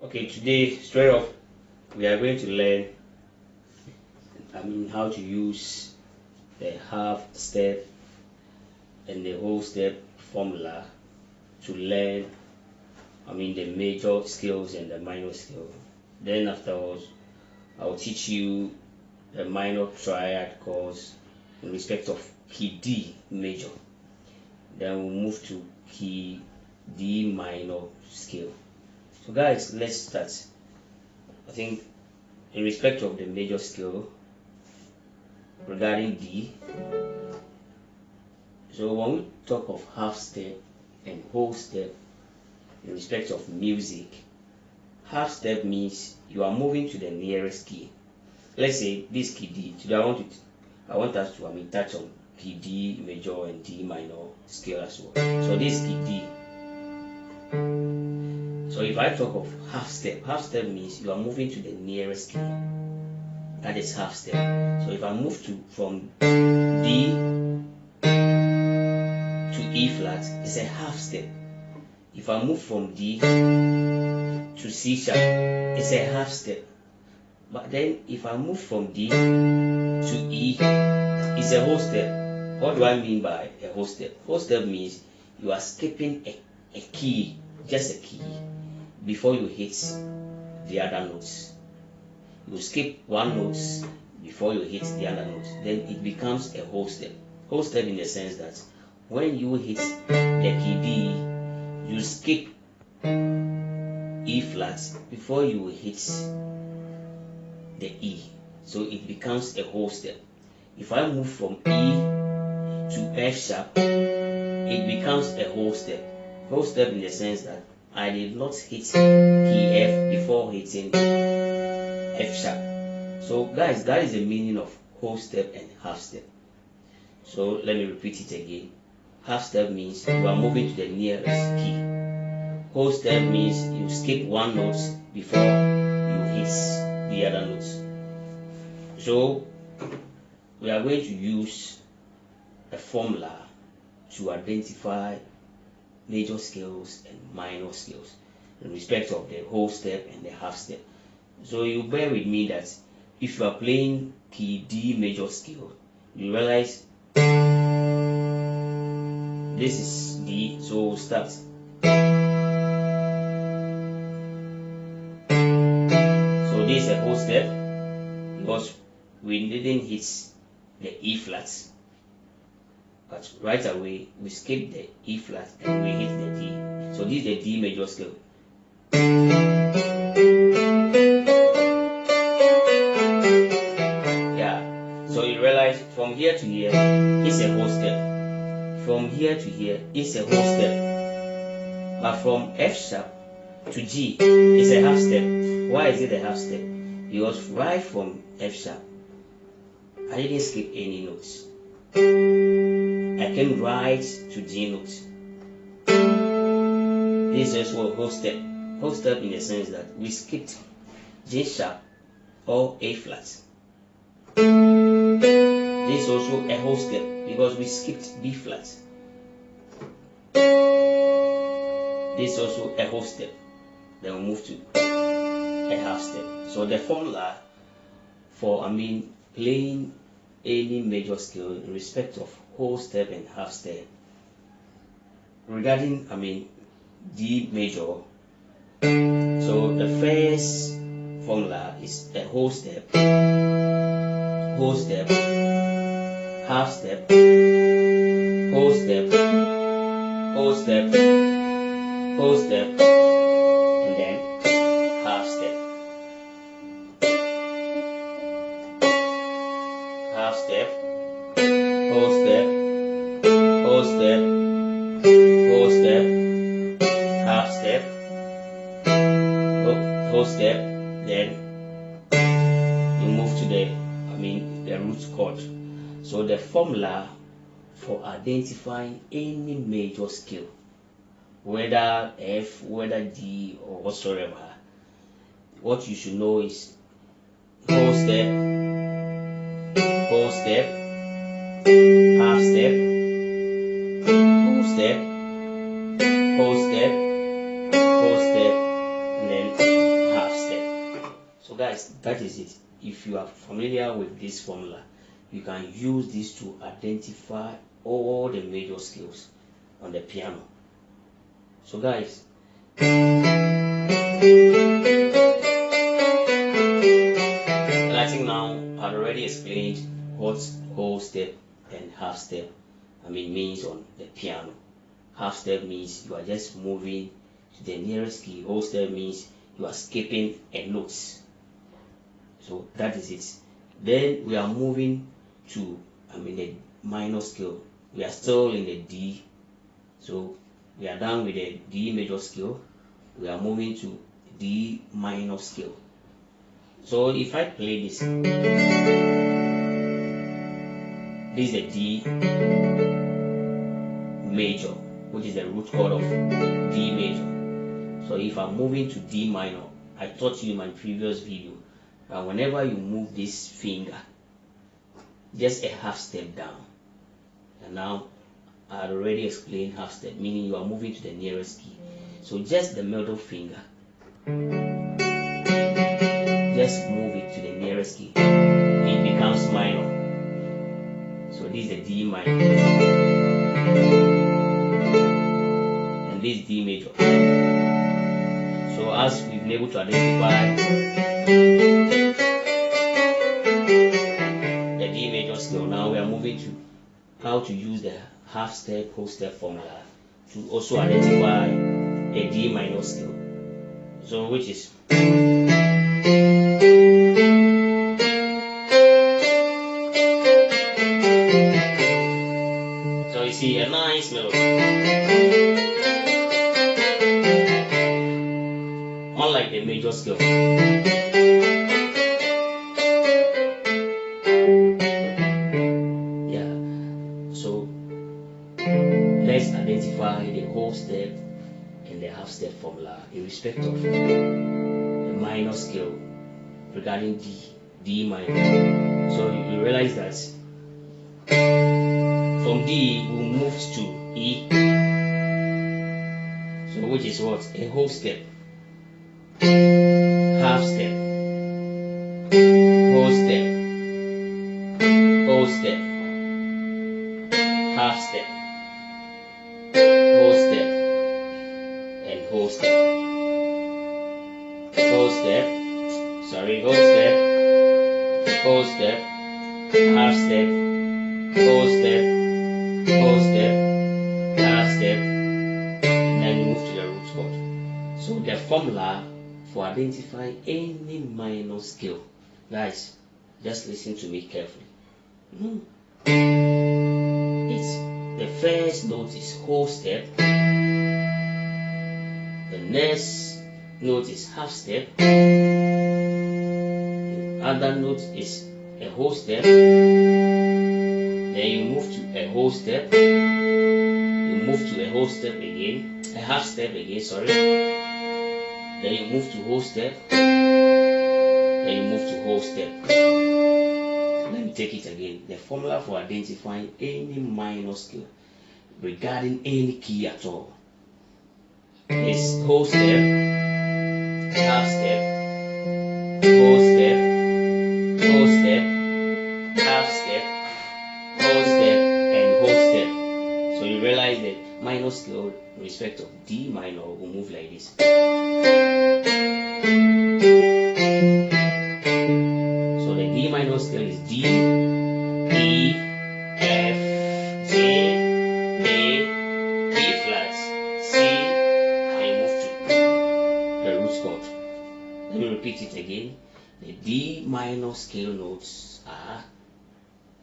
Okay, today straight off we are going to learn how to use the half step and the whole step formula to learn the major scales and the minor scale. Then afterwards I'll teach you the minor triad chords in respect of key D major. Then we'll move to key D minor scale. So guys, let's start. I think in respect of the major scale regarding D, so when we talk of half step and whole step in respect of music, half step means you are moving to the nearest key. Let's say this key D. Today I want us to touch on key D major and D minor scale as well. So this key D. So if I talk of half step means you are moving to the nearest key. That is half step. So if I move from D to E flat, it's a half step. If I move from D to C sharp, it's a half step. But then if I move from D to E, it's a whole step. What do I mean by a whole step? Whole step means you are skipping a key, just a key, before you hit the other notes. You skip one note before you hit the other note. Then it becomes a whole step. Whole step in the sense that when you hit the key D, you skip E flat before you hit the E. So it becomes a whole step. If I move from E to F sharp, it becomes a whole step. Whole step in the sense that I did not hit key F before hitting F sharp. So guys, that is the meaning of whole step and half step. So let me repeat it again. Half step means you are moving to the nearest key. Whole step means you skip one note before you hit the other notes. So we are going to use a formula to identify major scales and minor scales in respect of the whole step and the half step. So you bear with me that if you are playing key D major scale, you realize this is D, so we'll start. So this is a whole step because we didn't hit the E flat, but right away we skip the E flat and we hit the D. So this is the D major scale. Yeah, so you realize from here to here it's a whole step. From here to here it's a whole step. But from F sharp to G it's a half step. Why is it a half step? Because right from F sharp I didn't skip any notes. I came right to G note. This is also a whole step. Whole step in the sense that we skipped G sharp or A flat. This is also a whole step because we skipped B flat. This is also a whole step. Then we move to a half step. So the formula for playing any major scale in respect of whole step and half step regarding D major. So the first formula is a whole step, half step, whole step, whole step, whole step, and then half step. Half step, whole step, whole step, whole step, half step, whole step, then you move to the root chord. So the formula for identifying any major scale, whether F, whether D or whatsoever, what you should know is whole step, half step, whole step, and then So guys, that is it. If you are familiar with this formula, you can use this to identify all the major scales on the piano. So guys, I think now I've already explained what whole step and half step means on the piano. Half step means you are just moving to the nearest key. Whole step means you are skipping a note. So that is it. Then we are moving to the minor scale. We are still in the D. So we are done with the D major scale. We are moving to D minor scale. So if I play this, this is the D major, which is the root chord of D major. So if I'm moving to D minor, I taught you in my previous video that whenever you move this finger just a half step down, and now I had already explained half step, meaning you are moving to the nearest key. So just the middle finger, just move it to the nearest key, it becomes minor. So this is the D minor, and this is D major. So as we've been able to identify the D major scale, now we are moving to how to use the half step, whole step formula to also identify the D minor scale. So which is so you see a nice melody. Unlike the major scale. Yeah. So let's identify the whole step and the half step formula in respect of the minor scale regarding D minor. So you realize that from D we moved to E. So which is what? A whole step. Half step, whole step, whole step, half step, whole step, and whole step, whole step, whole step, whole step, half step, whole step, whole step, half step, and move to the root chord. So the formula for identifying any minor scale, guys, just listen to me carefully. It's the first note is whole step, the next note is half step, the other note is a whole step, then you move to a whole step, you move to a whole step again, a half step again, then you move to whole step, then you move to whole step. Let me take it again. The formula for identifying any minor scale regarding any key at all is whole step, half step, whole step, whole step, half step, whole step, and whole step. So you realize that minor scale in respect of D minor will move like this. So the D minor scale is D, E, F, G, A, B flat, C, and move to the root chord. Let me repeat it again. The D minor scale notes are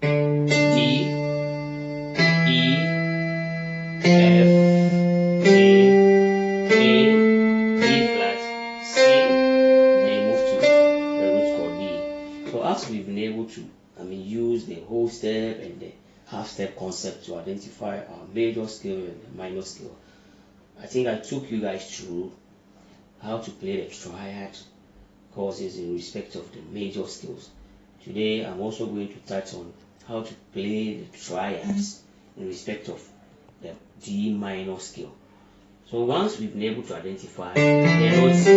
D, E, F, G, A, B flat, C, then move to the root chord D. So as we've been able to use the whole step and the half step concept to identify our major scale and the minor scale, I think I took you guys through how to play the triad courses in respect of the major scales. Today I'm also going to touch on how to play the triads in respect of the D minor scale. So once we've been able to identify the notes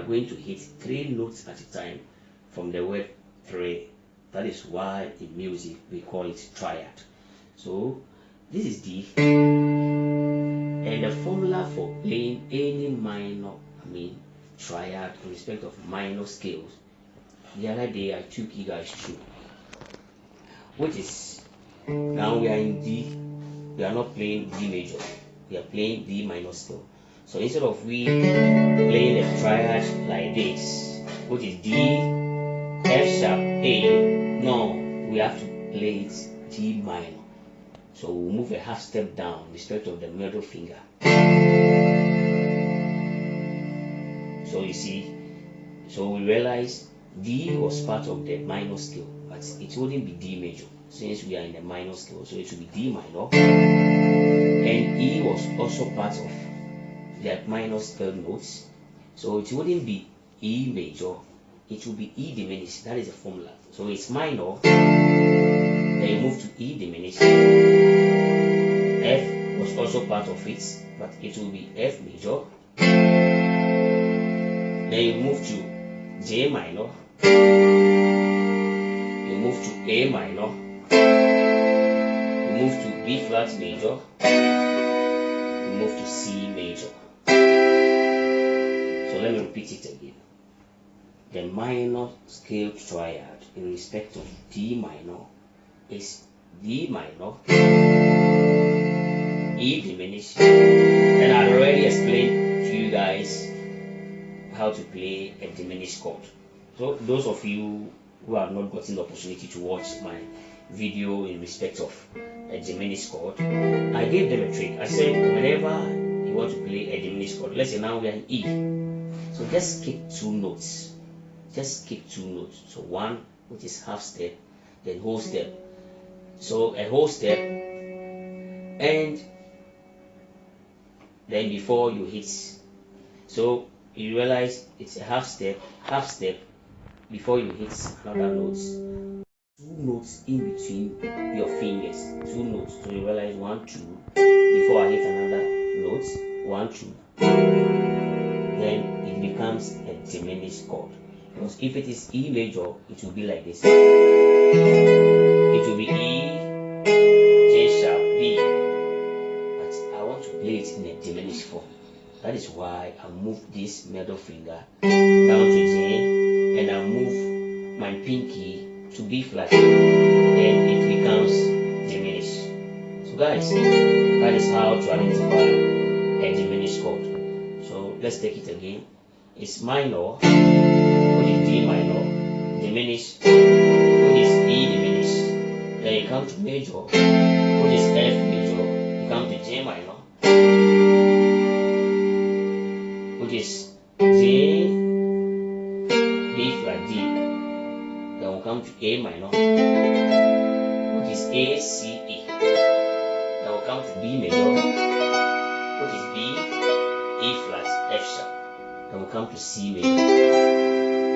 going to hit 3 notes at a time from the word 3. That is why in music we call it triad. So this is D, and the formula for playing any minor, triad in respect of minor scales, the other day I took you guys through, which is, now we are in D. We are not playing D major, we are playing D minor scale. So instead of we playing a triad like this, which is D, F sharp, A, no, we have to play it D minor. So we'll move a half step down in respect of the middle finger. So you see, so we realize D was part of the minor scale, but it wouldn't be D major since we are in the minor scale, so it should be D minor. And E was also part of the minor scale notes, so it wouldn't be E major, it would be E diminished. That is the formula. So it's minor, then you move to E diminished. F was also part of it, but it will be F major. Then you move to J minor, you move to A minor, you move to B flat major, you move to C major. So let me repeat it again. The minor scale triad in respect of D minor is D minor, E diminished, and I already explained to you guys how to play a diminished chord. So those of you who have not gotten the opportunity to watch my video in respect of a diminished chord, I gave them a trick. I said whenever you want to play a diminished chord, let's say now we are in E, so just skip 2 notes. Just skip 2 notes. So one, which is half step, then whole step. So a whole step, and then before you hit, so you realize it's a half step before you hit another note. 2 notes in between your fingers, 2 notes. So you realize 1, 2 before I hit another note, 1, 2. Then it becomes a diminished chord. Because if it is E major, it will be like this. It will be E, J sharp, B. But I want to play it in a diminished form. That is why I move this middle finger down to J, and I move my pinky to B flat, and it becomes diminished. So guys, that is how to identify a diminished chord. So let's take it again. It's minor, which is D minor, diminished, which is E diminished. Then you come to major, which is F major. You come to J minor, which is J, B flat, D. Then we'll come to A minor, which is A, C, E. Then we'll come to B major, which is B, E flat, F sharp. Then we'll come to C major.